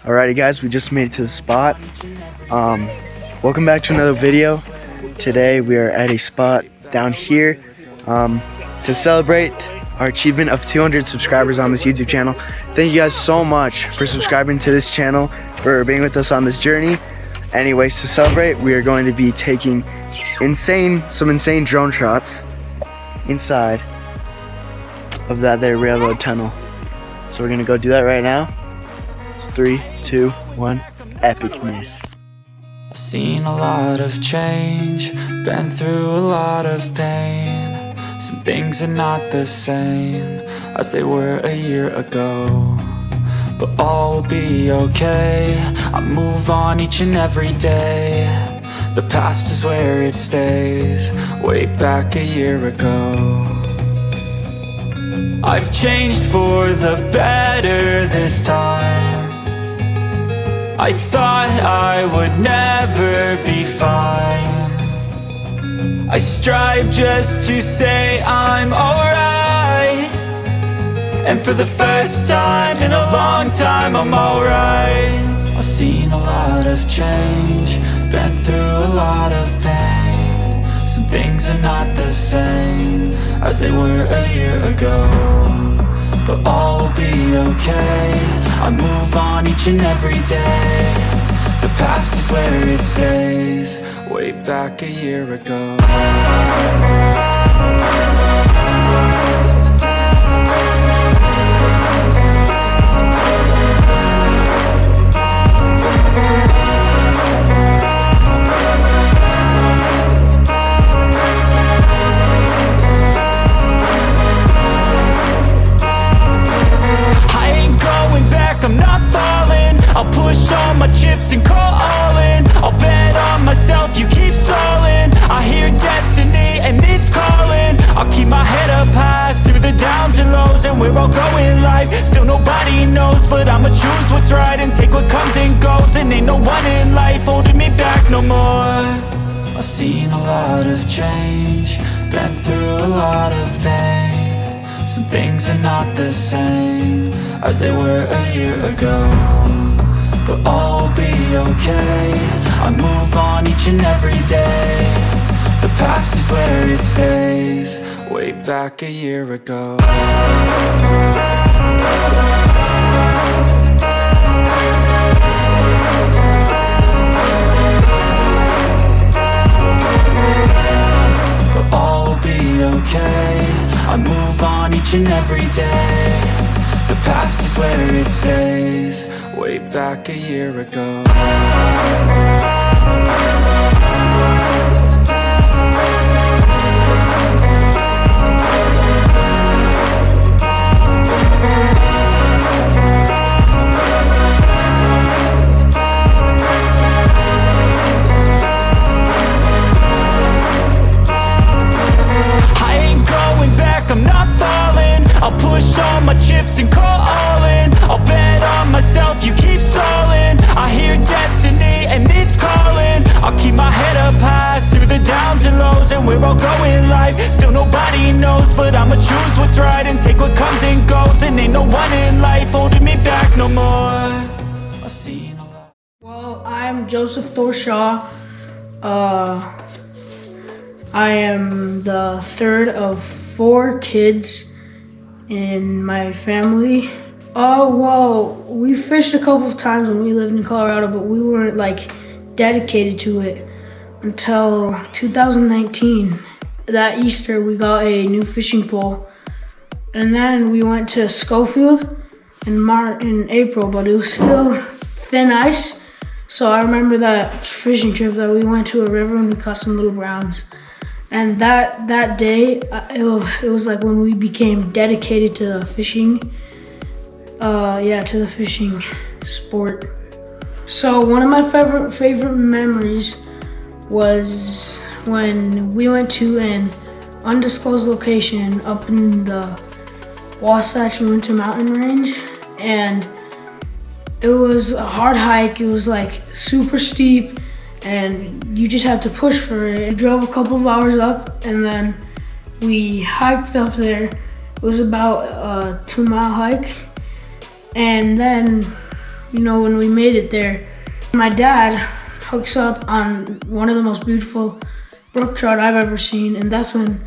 Alrighty guys, we just made it to the spot. Welcome back to another video. Today we are at a spot down here to celebrate our achievement of 200 subscribers on this YouTube channel. Thank you guys so much for subscribing to this channel, for being with us on this journey. Anyways, to celebrate, we are going to be taking some insane drone shots inside of that there railroad tunnel. So we're gonna go do that right now. So 3, 2, 1, epicness. I've seen a lot of change, been through a lot of pain. Some things are not the same as they were a year ago, but all will be okay. I move on each and every day. The past is where it stays, way back a year ago. I've changed for the better this time. I thought I would never be fine. I strive just to say I'm alright, and for the first time in a long time I'm alright. I've seen a lot of change, been through a lot of pain. Some things are not the same as they were a year ago, but all will be okay. I move on each and every day. The past is where it stays, way back a year ago. I'm not falling, I'll push all my chips and call all in. I'll bet on myself, you keep stalling. I hear destiny and it's calling. I'll keep my head up high through the downs and lows, and we're all going life. Still nobody knows, but I'ma choose what's right and take what comes and goes. And ain't no one in life holding me back no more. I've seen a lot of change, been through a lot of pain. Some things are not the same as they were a year ago, but all will be okay. I move on each and every day. The past is where it stays, way back a year ago. But all will be okay. I move on each and every day. The past is where it stays, way back a year ago. I ain't going back, I'm not falling. I'll push all my chips and call all in. I'll bet on myself, you keep stalling. I hear destiny and it's calling. I'll keep my head up high through the downs and lows, and we're all going life. Still nobody knows, but I'ma choose what's right and take what comes and goes. And ain't no one in life holding me back no more. I've seen a lot. Well, I'm Joseph Thorshaw. I am the third of 4 kids in my family. Well, we fished a couple of times when we lived in Colorado, but we weren't like dedicated to it until 2019. That Easter, we got a new fishing pole, and then we went to Schofield in April, but it was still thin ice. So I remember that fishing trip that we went to a river and we caught some little browns. And that day, it was like when we became dedicated to the fishing, to the fishing sport. So one of my favorite memories was when we went to an undisclosed location up in the Wasatch Winter Mountain Range, and it was a hard hike. It was like super steep, and you just had to push for it. We drove a couple of hours up, and then we hiked up there. It was about a 2-mile hike, and then when we made it there. My dad hooks up on one of the most beautiful brook trout I've ever seen, and that's when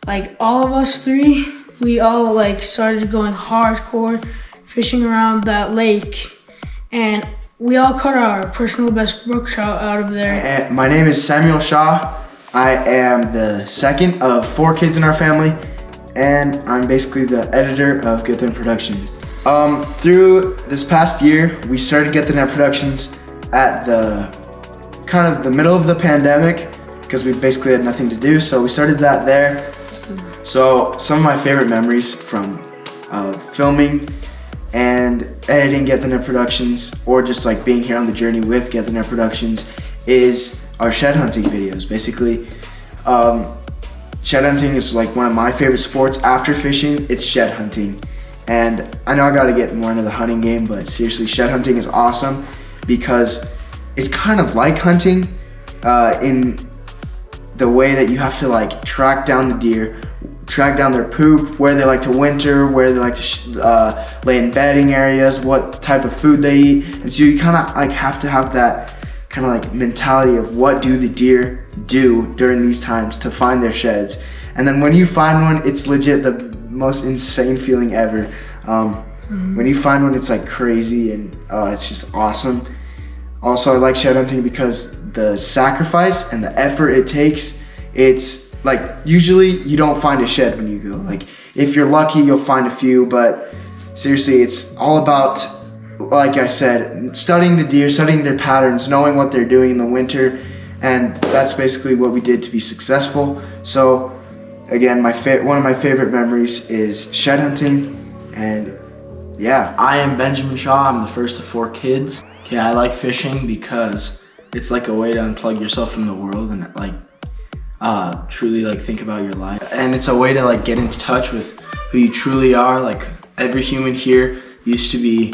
like all of us three, we all like started going hardcore fishing around that lake, and we all caught our personal best brook trout out of there. My name is Samuel Shaw. I am the second of 4 kids in our family, and I'm basically the editor of Get The Net Productions. Through this past year, we started Get The Net Productions at the kind of the middle of the pandemic because we basically had nothing to do, so we started that there. So some of my favorite memories from filming and editing Get The Net Productions, or just like being here on the journey with Get The Net Productions, is our shed hunting videos. Basically, shed hunting is like one of my favorite sports. After fishing, it's shed hunting. And I know I gotta get more into the hunting game, but seriously, shed hunting is awesome because it's kind of like hunting in the way that you have to like track down the deer, track down their poop, where they like to winter, where they like to lay in bedding areas, what type of food they eat. And so you kind of like have to have that kind of like mentality of what do the deer do during these times to find their sheds. And then when you find one, it's legit the most insane feeling ever. When you find one, it's like crazy, and it's just awesome. Also, I like shed hunting because the sacrifice and the effort it takes, it's like usually you don't find a shed when you go. Like if you're lucky, you'll find a few, but seriously, it's all about, like I said, studying the deer, studying their patterns, knowing what they're doing in the winter, and that's basically what we did to be successful. So again, one of my favorite memories is shed hunting, and yeah. I am Benjamin Shaw. I'm the first of 4 kids. Okay, I like fishing because it's like a way to unplug yourself from the world and like truly like think about your life. And it's a way to like get in touch with who you truly are. Like every human here used to be,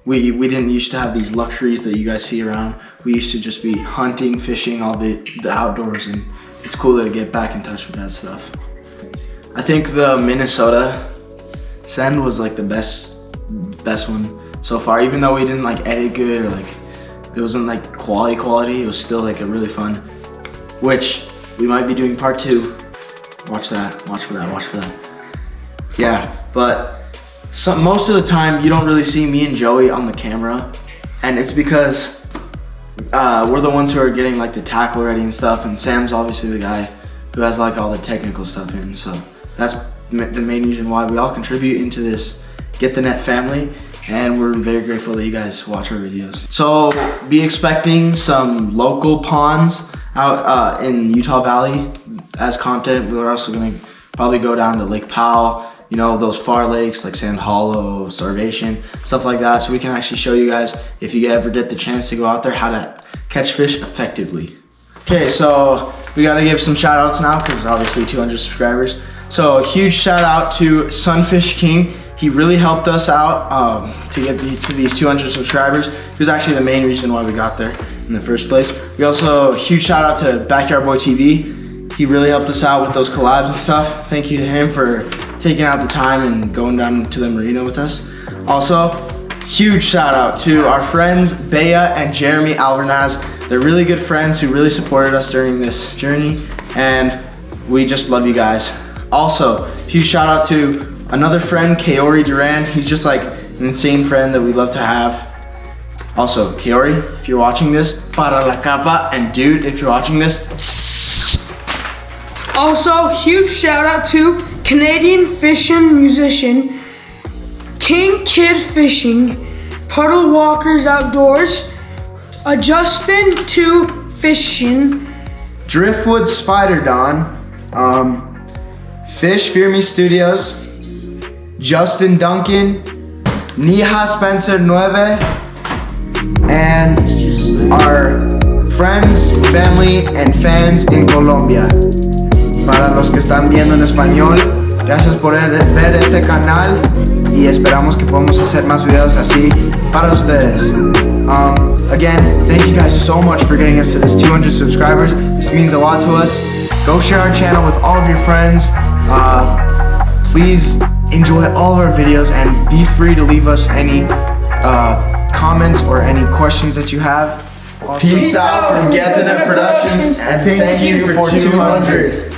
we didn't used to have these luxuries that you guys see around. We used to just be hunting, fishing, all the outdoors, and it's cool to get back in touch with that stuff. I think the Minnesota send was like the best one so far, even though we didn't like edit good or like it wasn't like quality, it was still like a really fun, which we might be doing part 2. Watch for that. Yeah, but most of the time you don't really see me and Joey on the camera, and it's because we're the ones who are getting like the tackle ready and stuff, and Sam's obviously the guy who has like all the technical stuff in, so that's the main reason why we all contribute into this Get The Net family, and we're very grateful that you guys watch our videos. So be expecting some local ponds out in Utah Valley as content. We're also gonna probably go down to Lake Powell, you know, those far lakes like Sand Hollow, Starvation, stuff like that, so we can actually show you guys, if you ever get the chance to go out there, how to catch fish effectively. Okay, so we gotta give some shout outs now because obviously 200 subscribers. So a huge shout out to Sunfish King. He really helped us out to get to these 200 subscribers. He was actually the main reason why we got there in the first place. We also, huge shout out to Backyard Boy TV. He really helped us out with those collabs and stuff. Thank you to him for taking out the time and going down to the marina with us. Also, huge shout out to our friends Bea and Jeremy Alvernaz. They're really good friends who really supported us during this journey, and we just love you guys. Also, huge shout out to another friend, Kaori Duran. He's just like an insane friend that we love to have. Also, Kaori, if you're watching this, para la capa, and dude, if you're watching this. Also, huge shout out to Canadian fishing musician, King Kid Fishing, Puddle Walkers Outdoors, Justin 2 Fishing, Driftwood Spider Don, Fish Fear Me Studios, Justin Duncan, Nija Spencer 9, and our friends, family, and fans in Colombia. Para los que están viendo en español, gracias por ver este canal y esperamos que podamos hacer más videos así para ustedes. Again, thank you guys so much for getting us to this 200 subscribers. This means a lot to us. Go share our channel with all of your friends. Please enjoy all of our videos and be free to leave us any comments or any questions that you have. Peace out from Get the Net Productions, and thank you for 200.